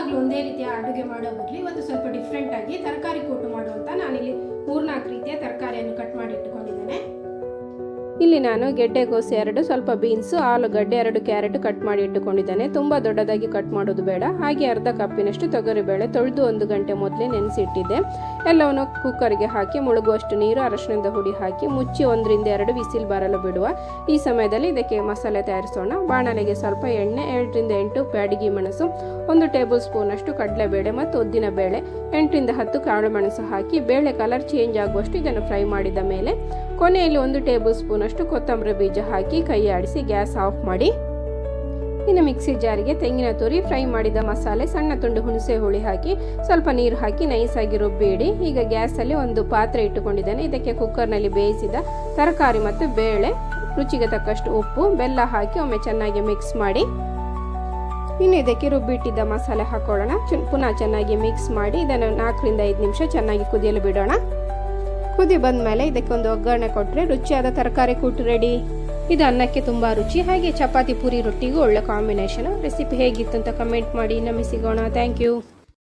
ಯಾವಾಗಲೂ ಒಂದೇ ರೀತಿಯ ಅಡುಗೆ ಮಾಡೋ ಬದಲು ಇವತ್ತು ಸ್ವಲ್ಪ ಡಿಫ್ರೆಂಟಾಗಿ ತರಕಾರಿ ಕೂಟು ಮಾಡುವಂಥ ನಾನಿಲ್ಲಿ 3-4 ರೀತಿಯ ತರಕಾರಿಯನ್ನು ಕಟ್ ಮಾಡಿ ಇಟ್ಟುಕೊಂಡಿದ್ದೇನೆ. ಇಲ್ಲಿ ನಾನು ಗೆಡ್ಡೆಕೋಸು 2, ಸ್ವಲ್ಪ ಬೀನ್ಸು, ಆಲೂಗಡ್ಡೆ 2 ಕ್ಯಾರೆಟ್ ಕಟ್ ಮಾಡಿ ಇಟ್ಟುಕೊಂಡಿದ್ದೇನೆ. ತುಂಬ ದೊಡ್ಡದಾಗಿ ಕಟ್ ಮಾಡೋದು ಬೇಡ. ಹಾಗೆ ಅರ್ಧ ಕಪ್ಪಿನಷ್ಟು ತೊಗರಿಬೇಳೆ ತೊಳೆದು 1 ಗಂಟೆ ಮೊದಲೇ ನೆನೆಸಿಟ್ಟಿದ್ದೆ. ಎಲ್ಲವನ್ನು ಕುಕ್ಕರ್ಗೆ ಹಾಕಿ ಮುಳುಗುವಷ್ಟು ನೀರು, ಅರಶಿನದ ಹುಡಿ ಹಾಕಿ ಮುಚ್ಚಿ 1ರಿಂದ 2 ವಿಸಿಲ್ ಬರಲು ಬಿಡುವ. ಈ ಸಮಯದಲ್ಲಿ ಇದಕ್ಕೆ ಮಸಾಲೆ ತಯಾರಿಸೋಣ. ಬಾಣಲೆಗೆ ಸ್ವಲ್ಪ ಎಣ್ಣೆ, 7ರಿಂದ 8 ಬ್ಯಾಡಗಿ ಮೆಣಸು, 1 ಟೇಬಲ್ ಸ್ಪೂನ್ ಅಷ್ಟು ಕಡಲೆಬೇಳೆ ಮತ್ತು ಉದ್ದಿನ ಬೇಳೆ, 8ರಿಂದ 10 ಕಾಳು ಮೆಣಸು ಹಾಕಿ ಬೇಳೆ ಕಲರ್ ಚೇಂಜ್ ಆಗುವಷ್ಟು ಇದನ್ನು ಫ್ರೈ ಮಾಡಿದ ಮೇಲೆ ಕೊನೆಯಲ್ಲಿ 1 ಟೇಬಲ್ ಸ್ಪೂನ್ ಅಷ್ಟು ಕೊತ್ತಂಬರಿ ಬೀಜ ಹಾಕಿ ಕೈ ಆಡಿಸಿ ಗ್ಯಾಸ್ ಆಫ್ ಮಾಡಿ. ಇನ್ನು ಮಿಕ್ಸಿ ಜಾರಿಗೆ ತೆಂಗಿನ ತುರಿ, ಫ್ರೈ ಮಾಡಿದ ಮಸಾಲೆ, ಸಣ್ಣ ತುಂಡು ಹುಣಸೆ ಹುಳಿ ಹಾಕಿ ಸ್ವಲ್ಪ ನೀರು ಹಾಕಿ ನೈಸಾಗಿ ರುಬ್ಬಿ ಇಡಿ. ಈಗ ಗ್ಯಾಸಲ್ಲಿ ಒಂದು ಪಾತ್ರೆ ಇಟ್ಟುಕೊಂಡಿದ್ದೇನೆ. ಇದಕ್ಕೆ ಕುಕ್ಕರ್ನಲ್ಲಿ ಬೇಯಿಸಿದ ತರಕಾರಿ ಮತ್ತು ಬೇಳೆ, ರುಚಿಗೆ ತಕ್ಕಷ್ಟು ಉಪ್ಪು, ಬೆಲ್ಲ ಹಾಕಿ ಒಮ್ಮೆ ಚೆನ್ನಾಗಿ ಮಿಕ್ಸ್ ಮಾಡಿ. ಇನ್ನು ಇದಕ್ಕೆ ರುಬ್ಬಿಟ್ಟಿದ್ದ ಮಸಾಲೆ ಹಾಕೊಳ್ಳೋಣ. ಪುನಃ ಚೆನ್ನಾಗಿ ಮಿಕ್ಸ್ ಮಾಡಿ ಇದನ್ನು 4ರಿಂದ 5 ನಿಮಿಷ ಚೆನ್ನಾಗಿ ಕುದಿಯಲು ಬಿಡೋಣ. ಕುದಿ ಬಂದ ಮೇಲೆ ಇದಕ್ಕೆ ಒಂದು ಒಗ್ಗರಣೆ ಕೊಟ್ಟರೆ ರುಚಿಯಾದ ತರಕಾರಿ ಕೂಟು ರೆಡಿ. ಇದು ಅನ್ನಕ್ಕೆ ತುಂಬ ರುಚಿ, ಹಾಗೆ ಚಪಾತಿ ಪೂರಿ ರೊಟ್ಟಿಗೂ ಒಳ್ಳೆ ಕಾಂಬಿನೇಷನ್. ರೆಸಿಪಿ ಹೇಗಿತ್ತು ಅಂತ ಕಮೆಂಟ್ ಮಾಡಿ. ನಮಗೆ ಸಿಗೋಣ. Thank you.